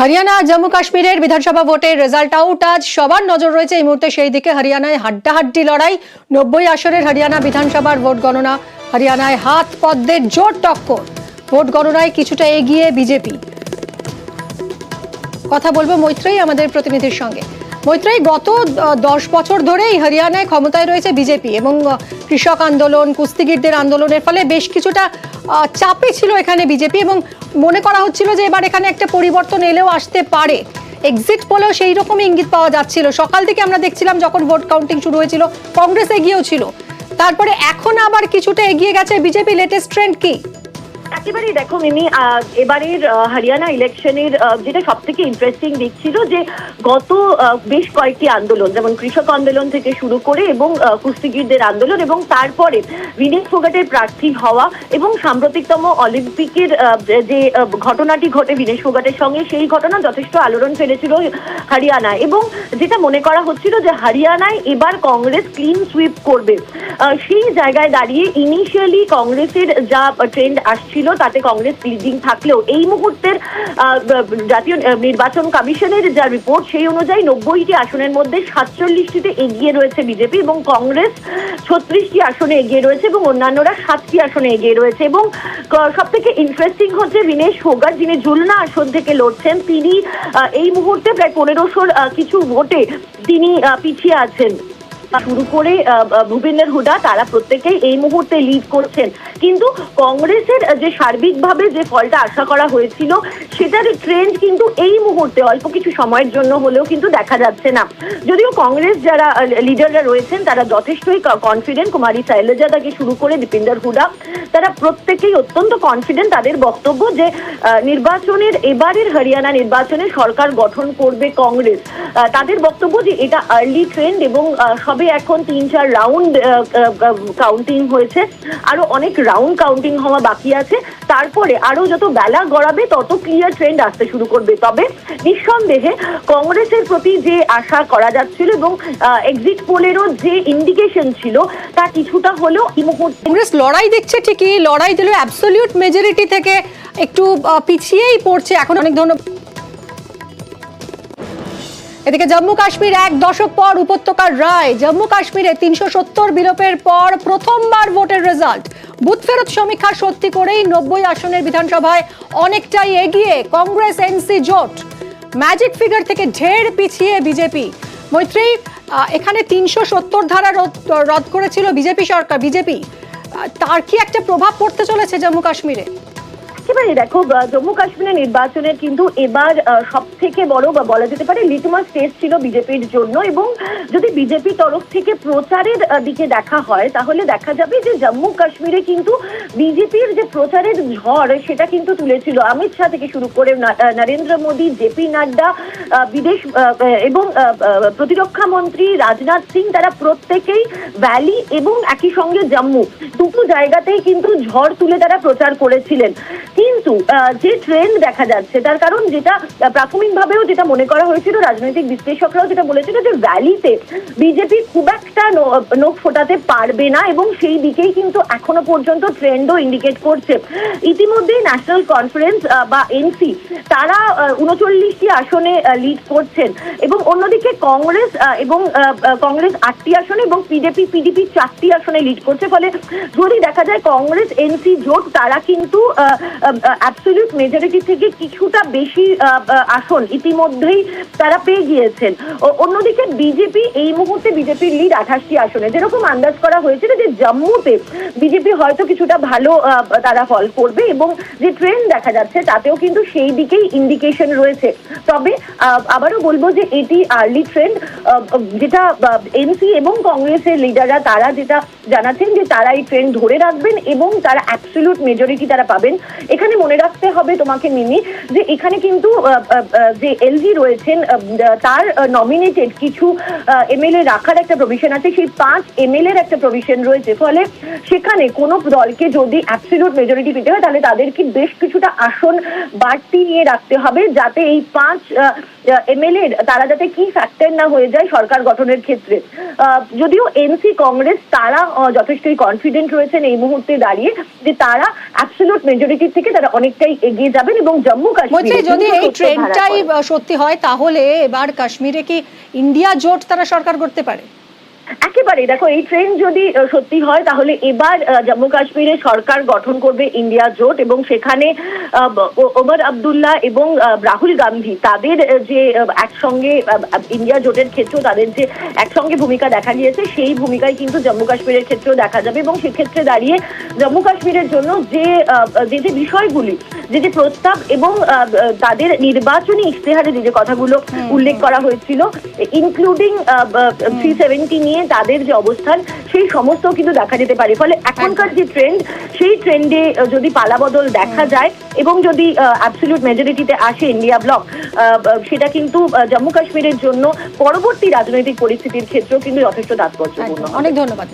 হরিয়ানা জম্মু কাশ্মীরের বিধানসভা ভোটের রেজাল্ট আউট আজ সবার নজর রয়েছে এই মুহূর্তে সেই দিকে। হরিয়ানায় হাড্ডাহাড্ডি লড়াই, 90 আসনের হরিয়ানা বিধানসভার ভোট গণনা। হরিয়ানায় হাত পদ্মের জোর টক্কর, ভোট গণনায় কিছুটা এগিয়ে বিজেপি। কথা বলবো মৈত্রেয়ী আমাদের প্রতিনিধির সঙ্গে। মৈত্রেয়ী, গত 10 বছর ধরেই হরিয়ানায় ক্ষমতায় রয়েছে বিজেপি এবং কৃষক আন্দোলন, কুস্তিগিরদের আন্দোলনের ফলে বেশ কিছুটা চাপে ছিল এখানে বিজেপি এবং মনে করা হচ্ছিল যে এবার এখানে একটা পরিবর্তন এলেও আসতে পারে। এক্সিট পোলেও সেই রকমই ইঙ্গিত পাওয়া যাচ্ছিল। সকাল থেকে আমরা দেখছিলাম যখন ভোট কাউন্টিং শুরু হয়েছিল কংগ্রেস এগিয়েও ছিল, তারপরে এখন আবার কিছুটা এগিয়ে গেছে বিজেপি। লেটেস্ট ট্রেন্ড কি? একেবারেই দেখো মিমি, এবারের হরিয়ানা ইলেকশনের যেটা সব থেকে ইন্টারেস্টিং দিক ছিল যে গত বেশ কয়েকটি আন্দোলন, যেমন কৃষক আন্দোলন থেকে শুরু করে এবং কুস্তিগিরদের আন্দোলন এবং তারপরে বিনেশ ফোগাটের প্রার্থী হওয়া এবং সাম্প্রতিকতম অলিম্পিকের যে ঘটনাটি ঘটে বিনেশ ফোগাটের সঙ্গে, সেই ঘটনা যথেষ্ট আলোড়ন ফেলেছিল হরিয়ানা। এবং যেটা মনে করা হচ্ছিল যে হরিয়ানায় এবার কংগ্রেস ক্লিন সুইপ করবে, সেই জায়গায় দাঁড়িয়ে ইনিশিয়ালি কংগ্রেসের যা ট্রেন্ড আসছিল তাতে কংগ্রেস লিডিং থাকলেও এই মুহূর্তের জাতীয় নির্বাচন কমিশনের যা রিপোর্ট সেই অনুযায়ী 90টি আসনের মধ্যে 47টিতে এগিয়ে রয়েছে বিজেপি এবং কংগ্রেস 36টি আসনে এগিয়ে রয়েছে এবং অন্যান্যরা 7টি আসনে এগিয়ে রয়েছে। এবং সব থেকে ইন্টারেস্টিং হচ্ছে বিনেশ ফোগাট, যিনি জুলনা আসন থেকে লড়ছেন, তিনি এই মুহূর্তে প্রায় 1500 কিছু ভোটে তিনি পিছিয়ে আছেন। শুরু করে ভূপেন্দর হুডা, তারা প্রত্যেকেই এই মুহূর্তে লিড করছেন। কিন্তু কংগ্রেসের যে সার্বিকভাবে যে ফলটা আশা করা হয়েছিল সেটার ট্রেন্ড কিন্তু এই মুহূর্তে অল্প কিছু সময়ের জন্য হলেও কিন্তু দেখা যাচ্ছে না। যদিও কংগ্রেস যারা লিডাররা রয়েছেন তারা যথেষ্টই কনফিডেন্ট, কুমারী শৈলজা থেকে শুরু করে দীপিন্দর হুডা, তারা প্রত্যেকেই অত্যন্ত কনফিডেন্ট। তাদের বক্তব্য যে নির্বাচনের এবারের হরিয়ানা নির্বাচনে সরকার গঠন করবে কংগ্রেস। তাদের বক্তব্য যে এটা আর্লি ট্রেন্ড এবং সবে এখন 3-4 রাউন্ড কাউন্টিং হয়েছে, আরো অনেক রাউন্ড কাউন্টিং হওয়া বাকি আছে, তারপরে আরো যত বেলা গড়াবে তত ক্লিয়ার ট্রেন্ড আসতে শুরু করবে। তবে নিঃসন্দেহে কংগ্রেসের প্রতি যে আশা করা যাচ্ছিল এবং এক্সিট পোলেরও যে ইন্ডিকেশন ছিল তা কিছুটা হলেও এই মুহূর্তে কংগ্রেস লড়াই দিচ্ছে, ঠিকই লড়াই দিলেও অ্যাবসলিউট মেজরিটি থেকে একটু পিছিয়েই পড়ছে এখন। অনেক ধন্যবাদ। এদিকে জম্মু কাশ্মীর 1 দশক পর উপত্যকার রায়। জম্মু কাশ্মীরে 370 বিলোপের পর প্রথমবার ভোটের রেজাল্ট। বুথ ফেরত সমীক্ষা সত্যি করেই 90 আসনের বিধানসভায় অনেকটাই এগিয়ে কংগ্রেস এনসি জোট। ম্যাজিক ফিগার থেকে ঢের পিছিয়ে বিজেপি। মৈত্রেয়ী, এখানে 370 ধারা রদ করেছিল বিজেপি সরকার। বিজেপি তার কি একটা প্রভাব পড়তে চলেছে জম্মু কাশ্মীরে? একেবারে দেখো, জম্মু কাশ্মীরের নির্বাচনের কিন্তু এবার সব থেকে বড় বা বলা যেতে পারে লিটমাস টেস্ট ছিল বিজেপির জন্য। এবং যদি বিজেপি তরফ থেকে প্রচারের দিকে দেখা হয় তাহলে দেখা যাবে যে জম্মু কাশ্মীরে কিন্তু বিজেপির যে প্রচারের ঝড় সেটা কিন্তু তুলেছিল অমিত শাহ থেকে শুরু করে নরেন্দ্র মোদী, জেপি নাড্ডা, বিদেশ এবং প্রতিরক্ষা মন্ত্রী রাজনাথ সিং, তারা প্রত্যেকেই ভ্যালি এবং একই সঙ্গে জম্মু দুটো জায়গাতেই কিন্তু ঝড় তুলে তারা প্রচার করেছিলেন। কিন্তু যে ট্রেন্ড দেখা যাচ্ছে তার কারণ, যেটা প্রাথমিকভাবেও যেটা মনে করা হয়েছিল, রাজনৈতিক বিশ্লেষকরাও যেটা বলেছিল যে ভ্যালিতে বিজেপি খুব একটা নখ ফোটাতে পারবে না এবং সেই দিকেই কিন্তু এখনো পর্যন্ত ট্রেন্ডও ইন্ডিকেট করছে। ইতিমধ্যেই ন্যাশনাল কনফারেন্স বা এনসি তারা 39টি আসনে লিড করছেন এবং অন্যদিকে কংগ্রেস 8টি আসনে এবং পিডিপি 4টি আসনে লিড করছে। ফলে যদি দেখা যায় কংগ্রেস এনসি জোট তারা কিন্তু অ্যাবসলিউট মেজরিটি থেকে কিছুটা বেশি আসন ইতিমধ্যেই তারা পেয়ে গিয়েছেন। অন্যদিকে বিজেপি এই মুহূর্তে বিজেপির লিড 28টি আসনে। যেরকম আন্দাজ করা হয়েছিল যে জম্মুতে বিজেপি হয়তো কিছুটা ভালো তারা ফল করবে এবং যে ট্রেন্ড দেখা যাচ্ছে তাতেও কিন্তু সেই দিকেই ইন্ডিকেশন রয়েছে। তবে আবারও বলবো যে এটি আর্লি ট্রেন্ড, যেটা এনসি এবং কংগ্রেসের লিডাররা তারা যেটা জানাচ্ছেন যে তারা এই ট্রেন্ড ধরে রাখবেন এবং তারা অ্যাবসলিউট মেজরিটি তারা পাবেন। এখানে মনে রাখতে হবে তোমাকে মিমি যে এখানে কিন্তু যে এলজি রয়েছেন তার নমিনেটেড কিছু এমএলএ রাখার একটা প্রভিশন আছে, সেই 5 এমএলএ একটা প্রভিশন রয়েছে। ফলে সেখানে কোনো দলকে যদি অ্যাবসলিউট মেজরিটি পেতে হয় তাহলে তাদেরকে বেশ কিছুটা আসন বাড়তি নিয়ে রাখতে হবে যাতে এই 5 এমএলএ তারা যাতে কি ফ্যাক্টর না হয়ে যায় সরকার গঠনের ক্ষেত্রে। যদিও এনসি কংগ্রেস তারা যথেষ্টই কনফিডেন্ট রয়েছেন এই মুহূর্তে দাঁড়িয়ে যে তারা অ্যাবসলিউট মেজরিটি থেকে তারা অনেকটাই এগিয়ে যাবেন এবং জম্মু কাশ্মীরে যদি এই ট্রেন্ডটাই সত্যি হয় তাহলে এবার কাশ্মীরে কি ইন্ডিয়া জোট তারা সরকার করতে পারে? একেবারে দেখো, এই ট্রেন্ড যদি সত্যি হয় তাহলে এবার জম্মু কাশ্মীরে সরকার গঠন করবে ইন্ডিয়া জোট এবং সেখানে ওমর আব্দুল্লাহ এবং রাহুল গান্ধী তাদের যে একসঙ্গে ইন্ডিয়া জোটের ক্ষেত্রেও তাদের যে একসঙ্গে ভূমিকা দেখা গিয়েছে সেই ভূমিকায় কিন্তু জম্মু কাশ্মীরের ক্ষেত্রেও দেখা যাবে এবং সেক্ষেত্রে দাঁড়িয়ে জম্মু কাশ্মীরের জন্য যে যে বিষয়গুলি যে প্রস্তাব এবং তাদের নির্বাচনী ইশতেহারে যে কথাগুলো উল্লেখ করা হয়েছিল ইনক্লুডিং 370 নিয়ে তাদের যে অবস্থান সেই সমস্ত কিন্তু দেখা যেতে পারে। ফলে এখনকার যে ট্রেন্ড সেই ট্রেন্ডে যদি পালাবদল দেখা যায় এবং যদি অ্যাবসলিউট মেজরিটিতে আসে ইন্ডিয়া ব্লক, সেটা কিন্তু জম্মু কাশ্মীরের জন্য পরবর্তী রাজনৈতিক পরিস্থিতির ক্ষেত্রেও কিন্তু যথেষ্ট তাৎপর্যপূর্ণ। অনেক ধন্যবাদ।